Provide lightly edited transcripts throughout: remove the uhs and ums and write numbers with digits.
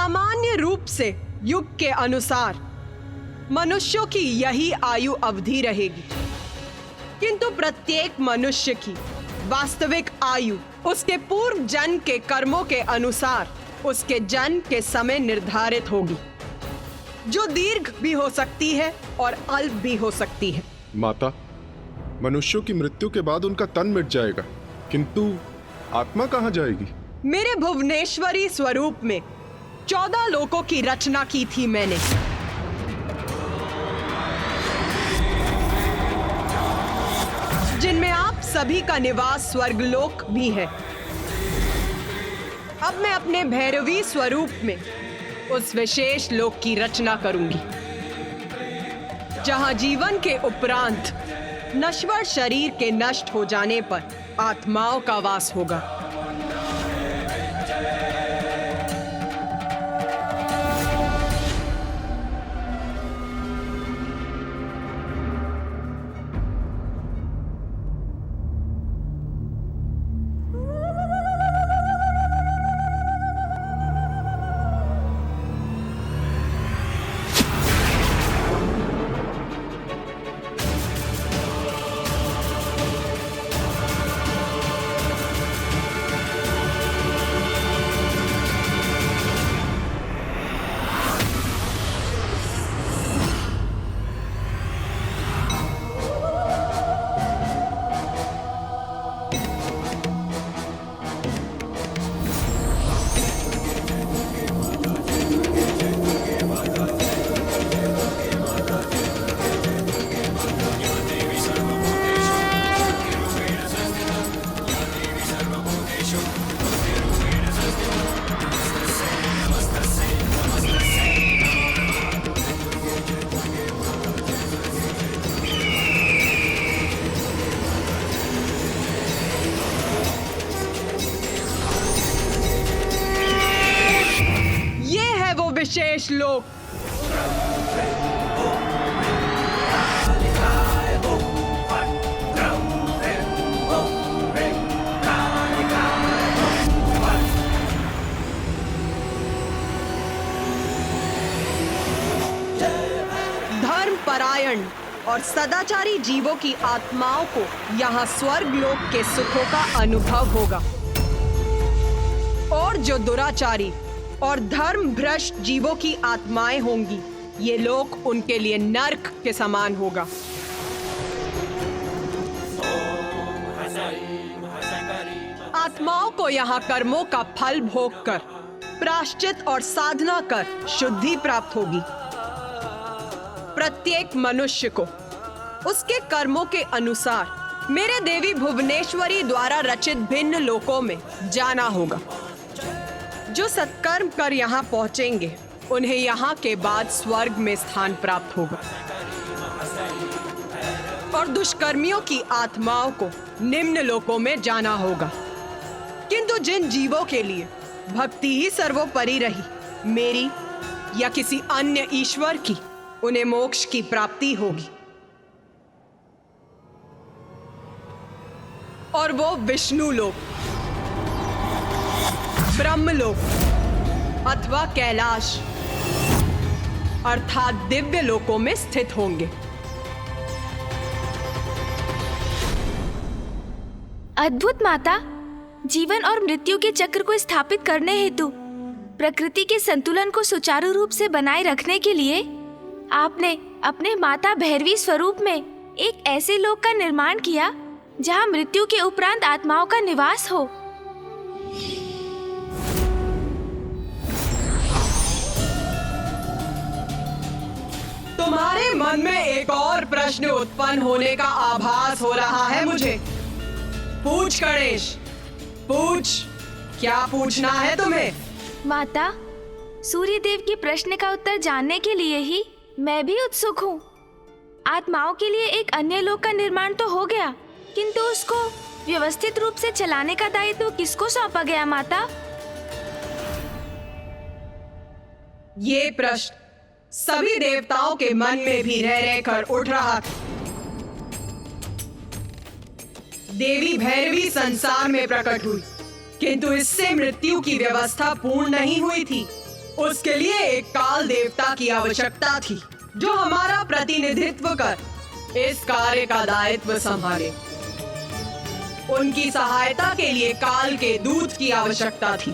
सामान्य रूप से युग के अनुसार मनुष्यों की यही आयु अवधि रहेगी, किंतु प्रत्येक मनुष्य की वास्तविक आयु उसके पूर्व जन्म के कर्मों के अनुसार उसके जन्म के समय निर्धारित होगी, जो दीर्घ भी हो सकती है और अल्प भी हो सकती है। माता, मनुष्यों की मृत्यु के बाद उनका तन मिट जाएगा, किंतु आत्मा कहाँ जाएगी? मेरे भुवनेश्वरी स्वरूप में 14 लोकों की रचना की थी मैंने। जिनमें आप सभी का निवास स्वर्गलोक भी है। अब मैं अपने भैरवी स्वरूप में उस विशेष लोक की रचना करूंगी, जहां जीवन के उपरांत नश्वर शरीर के नष्ट हो जाने पर आत्माओं का वास होगा। विशेष लोक। धर्म परायण और सदाचारी जीवों की आत्माओं को यहाँ स्वर्ग लोक के सुखों का अनुभव होगा, और जो दुराचारी और धर्म भ्रष्ट जीवों की आत्माएं होंगी, ये लोक उनके लिए नर्क के समान होगा। आत्माओं को यहाँ कर्मों का फल भोग कर, प्रायश्चित और साधना कर शुद्धि प्राप्त होगी। प्रत्येक मनुष्य को उसके कर्मों के अनुसार मेरे देवी भुवनेश्वरी द्वारा रचित भिन्न लोकों में जाना होगा। जो सत्कर्म कर यहाँ पहुंचेंगे, उन्हें यहाँ के बाद स्वर्ग में स्थान प्राप्त होगा, और दुष्कर्मियों की आत्माओं को निम्न लोकों में जाना होगा। किंतु जिन जीवों के लिए भक्ति ही सर्वोपरि रही, मेरी या किसी अन्य ईश्वर की, उन्हें मोक्ष की प्राप्ति होगी, और वो विष्णु लोक, ब्रह्मलोक अथवा कैलाश अर्थात दिव्य लोकों में स्थित होंगे। अद्भुत माता, जीवन और मृत्यु के चक्र को स्थापित करने हेतु प्रकृति के संतुलन को सुचारू रूप से बनाए रखने के लिए आपने अपने माता भैरवी स्वरूप में एक ऐसे लोक का निर्माण किया जहां मृत्यु के उपरांत आत्माओं का निवास हो। तुम्हारे मन में एक और प्रश्न उत्पन्न होने का आभास हो रहा है मुझे। पूछ गणेश, पूछ, क्या पूछना है तुम्हें? माता, सूर्य देव के प्रश्न का उत्तर जानने के लिए ही मैं भी उत्सुक हूँ। आत्माओं के लिए एक अन्य लोक का निर्माण तो हो गया, किंतु उसको व्यवस्थित रूप से चलाने का दायित्व किसको सौंपा गया माता? ये प्रश्न सभी देवताओं के मन में भी रह रहकर उठ रहा था। देवी भैरवी संसार में प्रकट हुई, किंतु इससे मृत्यु की व्यवस्था पूर्ण नहीं हुई थी। उसके लिए एक काल देवता की आवश्यकता थी जो हमारा प्रतिनिधित्व कर इस कार्य का दायित्व संभाले। उनकी सहायता के लिए काल के दूत की आवश्यकता थी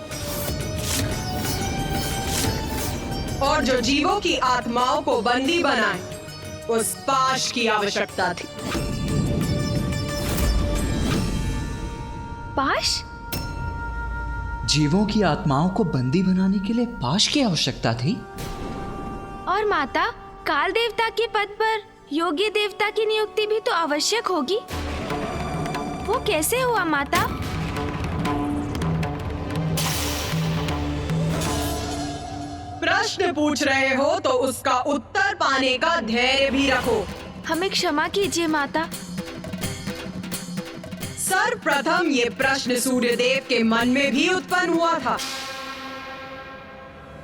और जो जीवों की आत्माओं को बंदी बनाए उस पाश की आवश्यकता थी। पाश? जीवों की आत्माओं को बंदी बनाने के लिए पाश की आवश्यकता थी। और माता, काल देवता के पद पर योग्य देवता की नियुक्ति भी तो आवश्यक होगी। वो कैसे हुआ माता? प्रश्न पूछ रहे हो तो उसका उत्तर पाने का धैर्य भी रखो। हमें क्षमा कीजिए माता। सर्वप्रथम ये प्रश्न सूर्यदेव के मन में भी उत्पन्न हुआ था,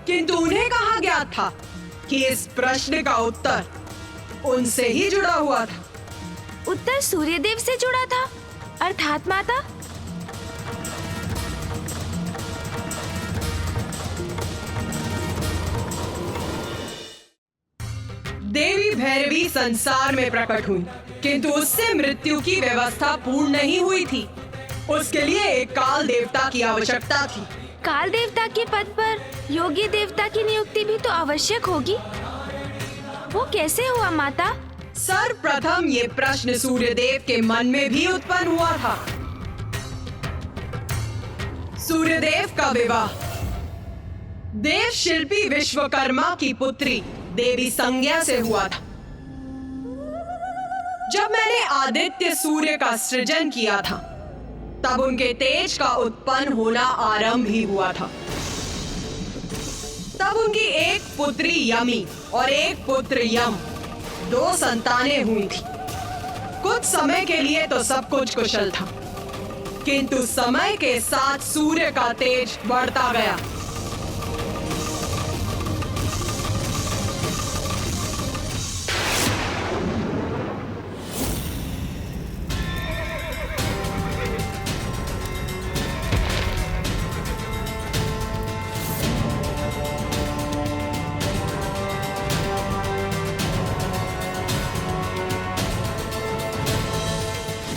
किंतु उन्हें कहा गया था कि इस प्रश्न का उत्तर उनसे ही जुड़ा हुआ था। उत्तर सूर्यदेव से जुड़ा था, अर्थात माता? देवी भैरवी संसार में प्रकट हुई, किंतु उससे मृत्यु की व्यवस्था पूर्ण नहीं हुई थी। उसके लिए एक काल देवता की आवश्यकता थी। काल देवता के पद पर योग्य देवता की नियुक्ति भी तो आवश्यक होगी। वो कैसे हुआ माता? सर्वप्रथम ये प्रश्न सूर्यदेव के मन में भी उत्पन्न हुआ था। सूर्यदेव का विवाह देव शिल्पी विश्वकर्मा की पुत्री देवी संज्ञा से हुआ था। जब मैंने आदित्य सूर्य का सृजन किया था तब उनके तेज का उत्पन्न होना आरंभ ही हुआ था। तब उनकी एक पुत्री यमी और एक पुत्र यम, 2 संतानें हुई थी। कुछ समय के लिए तो सब कुछ कुशल था, किंतु समय के साथ सूर्य का तेज बढ़ता गया।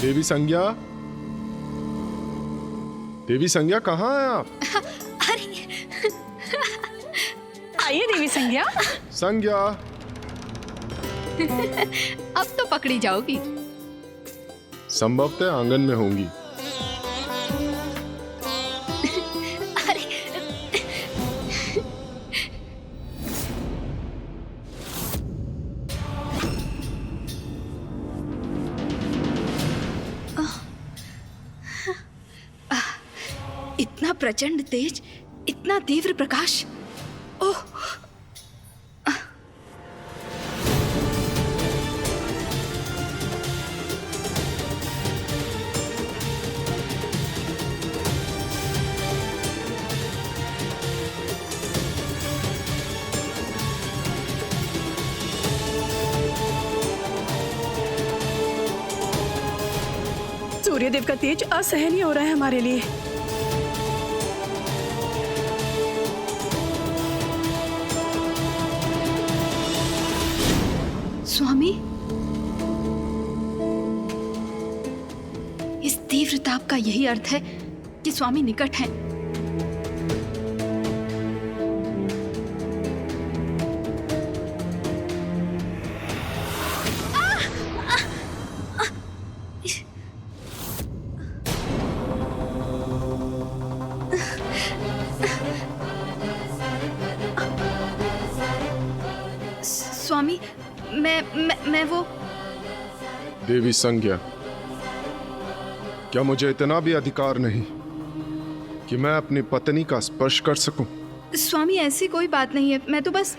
देवी संज्ञा, देवी संज्ञा कहाँ हैं आप? अरे आइए देवी संज्ञा। संज्ञा, अब तो पकड़ी जाओगी। संभवतः आंगन में होंगी। अरे इतना प्रचंड तेज, इतना तीव्र प्रकाश। ओह, सूर्यदेव का तेज असहनीय हो रहा है हमारे लिए। स्वामी, इस तीव्र ताप का यही अर्थ है कि स्वामी निकट हैं। स्वामी, मैं वो। देवी संज्ञा, क्या मुझे इतना भी अधिकार नहीं कि मैं अपनी पत्नी का स्पर्श कर सकूं? स्वामी, ऐसी कोई बात नहीं है। मैं तो बस